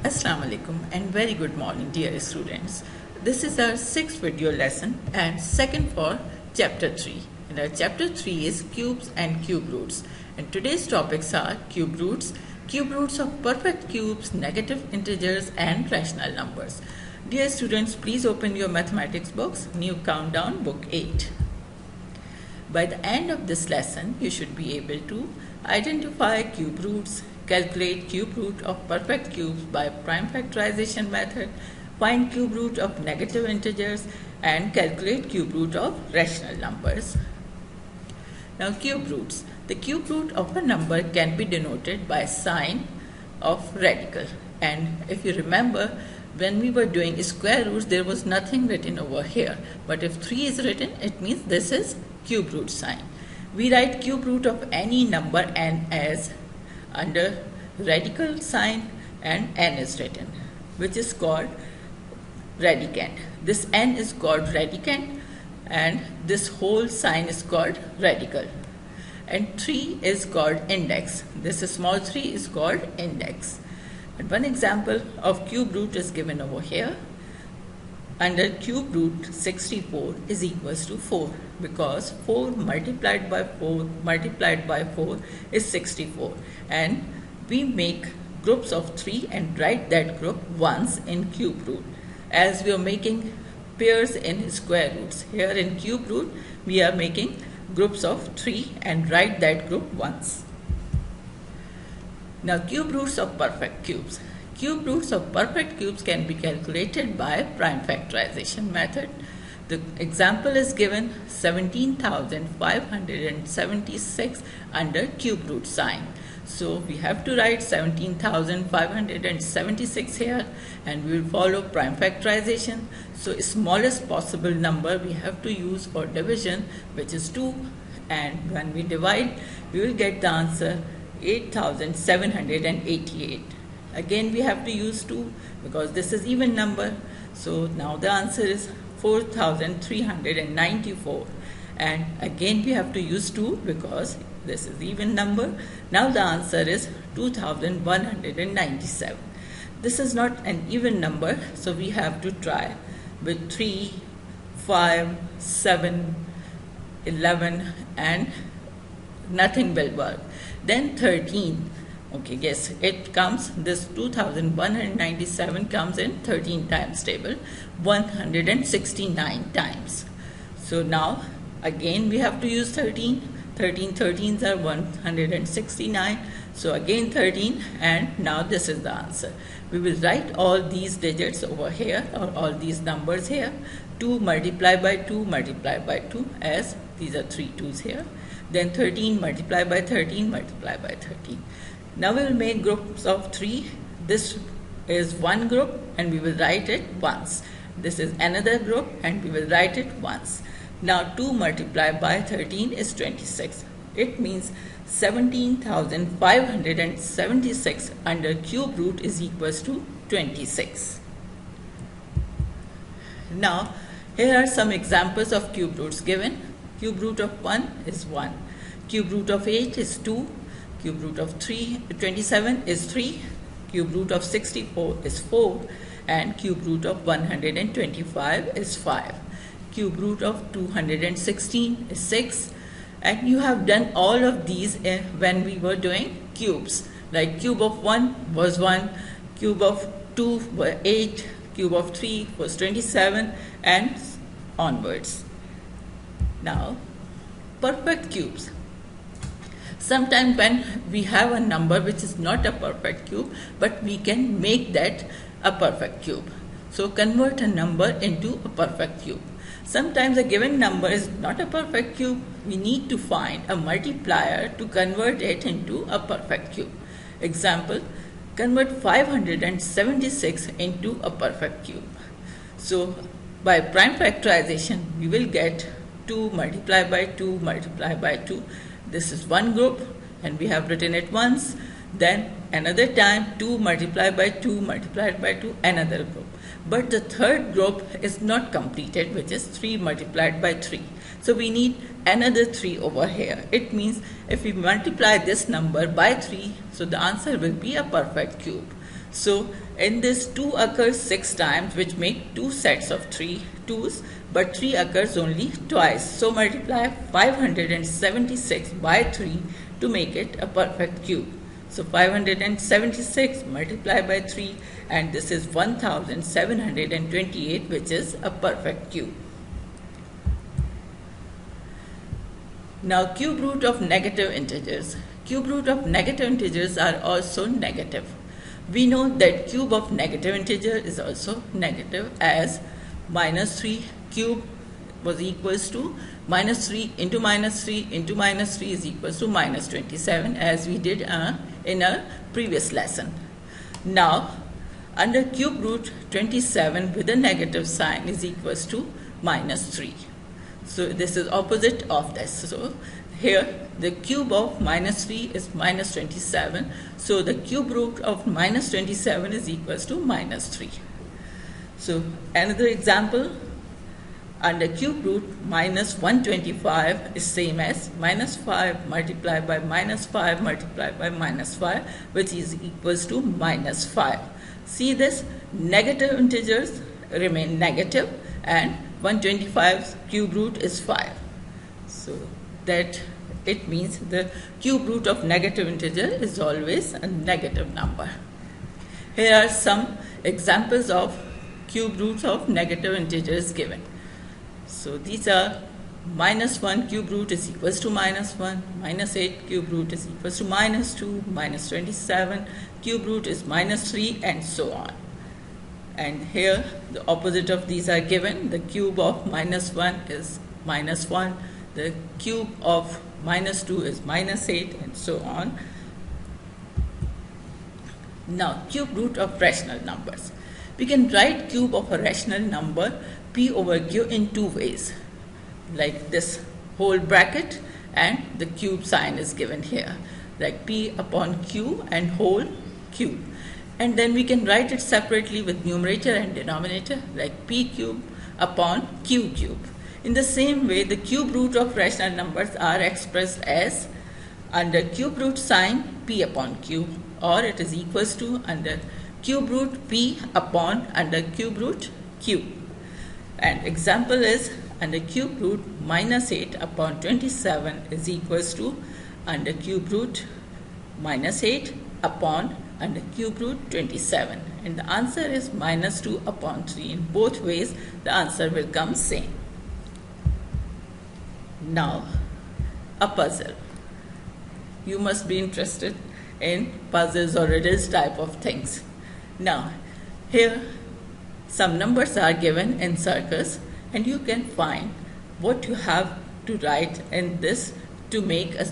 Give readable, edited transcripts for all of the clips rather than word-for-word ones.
Assalamu alaikum and very good morning dear students. This is our sixth video lesson and second for chapter 3. And our chapter 3 is cubes and cube roots. And today's topics are cube roots of perfect cubes, negative integers and rational numbers. Dear students, please open your mathematics books, new countdown book 8. By the end of this lesson, you should be able to identify cube roots, calculate cube root of perfect cubes by prime factorization method, find cube root of negative integers, and calculate cube root of rational numbers. Now cube roots. The cube root of a number can be denoted by sign of radical. And if you remember, when we were doing square roots, there was nothing written over here. But if 3 is written, it means this is cube root sign. We write cube root of any number n as under radical sign and n is written, which is called radicand. This n is called radicand and this whole sign is called radical. And 3 is called index. This small 3 is called index. And one example of cube root is given over here. Under cube root 64 is equals to 4 because 4 multiplied by 4 multiplied by 4 is 64, and we make groups of 3 and write that group once in cube root, as we are making pairs in square roots. Here in cube root we are making groups of 3 and write that group once. Now cube roots of perfect cubes. Cube roots of perfect cubes can be calculated by prime factorization method. The example is given 17,576 under cube root sign. So we have to write 17,576 here and we will follow prime factorization. So smallest possible number we have to use for division, which is 2, and when we divide we will get the answer 8,788. Again we have to use 2 because this is even number. So now the answer is 4,394, and again we have to use 2 because this is even number. Now the answer is 2,197. This is not an even number, so we have to try with 3, 5, 7, 11 and nothing will work. Then 13. Okay, yes, it comes, this 2,197 comes in 13 times table, 169 times. So now again we have to use 13. 13s are 169. So again 13, and now this is the answer. We will write all these digits over here, or all these numbers here. 2 multiplied by 2 multiplied by 2, as these are 3 2's here. Then 13 multiplied by 13 multiplied by 13. Now we will make groups of 3. This is one group and we will write it once. This is another group and we will write it once. Now 2 multiplied by 13 is 26. It means 17,576 under cube root is equals to 26. Now here are some examples of cube roots given. Cube root of 1 is 1. Cube root of 8 is 2. Cube root of 27 is 3, cube root of 64 is 4, and cube root of 125 is 5. Cube root of 216 is 6, and you have done all of these when we were doing cubes. Like cube of 1 was 1, cube of 2 was 8, cube of 3 was 27, and onwards. Now, perfect cubes. Sometimes when we have a number which is not a perfect cube, but we can make that a perfect cube. So convert a number into a perfect cube. Sometimes a given number is not a perfect cube. We need to find a multiplier to convert it into a perfect cube. Example, convert 576 into a perfect cube. So by prime factorization, we will get 2 multiplied by 2 multiplied by 2. This is one group and we have written it once. Then another time 2 multiplied by 2 multiplied by 2, another group. But the third group is not completed, which is 3 multiplied by 3. So we need another 3 over here. It means if we multiply this number by 3, so the answer will be a perfect cube. So in this 2 occurs 6 times, which make 2 sets of 3 2's, but 3 occurs only twice. So multiply 576 by 3 to make it a perfect cube. So 576 multiplied by 3, and this is 1728, which is a perfect cube. Now cube root of negative integers. Cube root of negative integers are also negative. We know that cube of negative integer is also negative, as minus 3 cube was equals to minus 3 into minus 3 into minus 3 is equals to minus 27, as we did in our previous lesson. Now under cube root 27 with a negative sign is equals to minus 3. So this is opposite of this. So here the cube of minus 3 is minus 27. So the cube root of minus 27 is equals to minus 3. So another example, under cube root minus 125 is same as minus 5 multiplied by minus 5 multiplied by minus 5, which is equals to minus 5. See this, negative integers remain negative and 125's cube root is 5. So that it means the cube root of negative integer is always a negative number. Here are some examples of cube roots of negative integers given. So these are minus 1 cube root is equals to minus 1, minus 8 cube root is equals to minus 2, minus 27 cube root is minus 3, and so on. And here the opposite of these are given. The cube of minus 1 is minus 1, the cube of minus 2 is minus 8, and so on. Now cube root of rational numbers. We can write cube of a rational number p over q in two ways, like this whole bracket, and the cube sign is given here, like p upon q and whole cube. And then we can write it separately with numerator and denominator, like p cube upon q cube. In the same way, the cube root of rational numbers are expressed as under cube root sign p upon q, or it is equals to under cube root p upon under cube root q. And example is under cube root minus 8 upon 27 is equals to under cube root minus 8 upon under cube root 27, and the answer is minus 2 upon 3. In both ways the answer will come same. Now a puzzle. You must be interested in puzzles or riddles type of things. Now here some numbers are given in circles, and you can find what you have to write in this to make a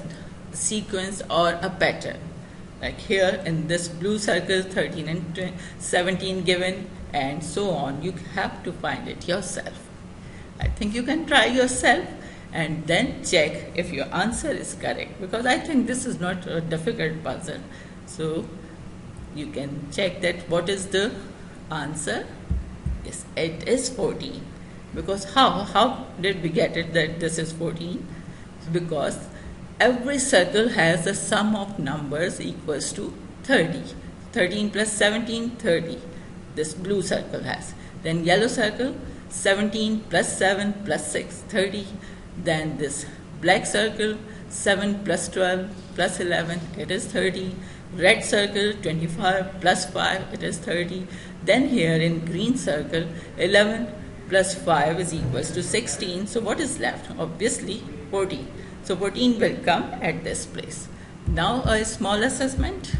sequence or a pattern. Like here in this blue circle 13 and 17 given, and so on. You have to find it yourself. I think you can try yourself and then check if your answer is correct, because I think this is not a difficult puzzle. So you can check that what is the answer. Yes, it is 14. Because how did we get it that this is 14? Because every circle has a sum of numbers equals to 30. 13 plus 17, 30. This blue circle has. Then yellow circle, 17 plus 7 plus 6, 30. Then this black circle, 7 plus 12 plus 11, it is 30. Red circle, 25 plus 5, it is 30. Then here in green circle, 11 plus 5 is equals to 16. So what is left? Obviously 14. So 14 will come at this place. Now a small assessment.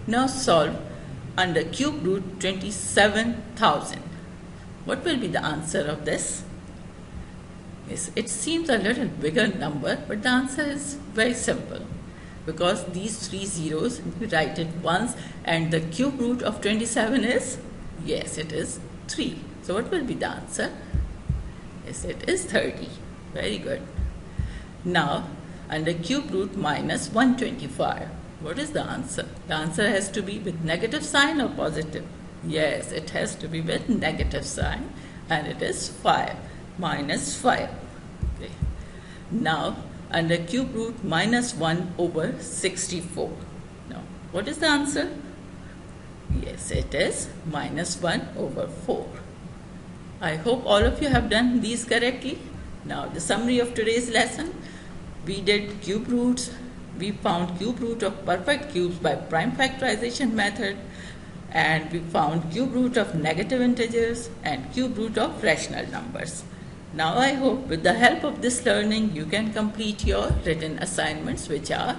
Now solve under cube root 27,000. What will be the answer of this? Yes, it seems a little bigger number, but the answer is very simple. Because these three zeros, we write it once, and the cube root of 27 is, yes, it is 3. So what will be the answer? Yes, it is 30. Very good. Now, under cube root minus 125, what is the answer? The answer has to be with negative sign or positive? Yes, it has to be with negative sign, and it is 5 minus 5. Okay. Now, under cube root minus 1 over 64. Now, what is the answer? Yes, it is minus 1 over 4. I hope all of you have done these correctly. Now, the summary of today's lesson. We did cube roots. We found cube root of perfect cubes by prime factorization method. And we found cube root of negative integers and cube root of rational numbers. Now, I hope with the help of this learning, you can complete your written assignments, which are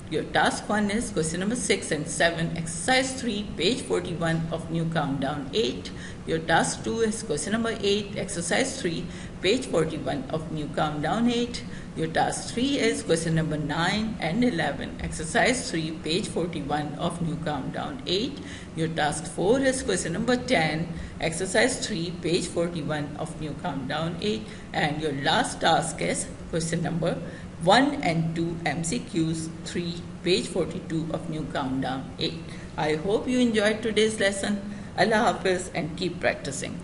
your task 1 is question number 6 and 7, exercise 3, page 41 of new countdown 8. Your task 2 is question number 8, exercise 3, page 41 of new countdown 8. Your task 3 is question number 9 and 11, exercise 3, page 41 of new countdown 8. Your task 4 is question number 10, exercise 3, page 41 of new countdown 8. And your last task is question number 1 and 2 MCQs 3, page 42 of new countdown 8. I hope you enjoyed today's lesson. Allah Hafiz and keep practicing.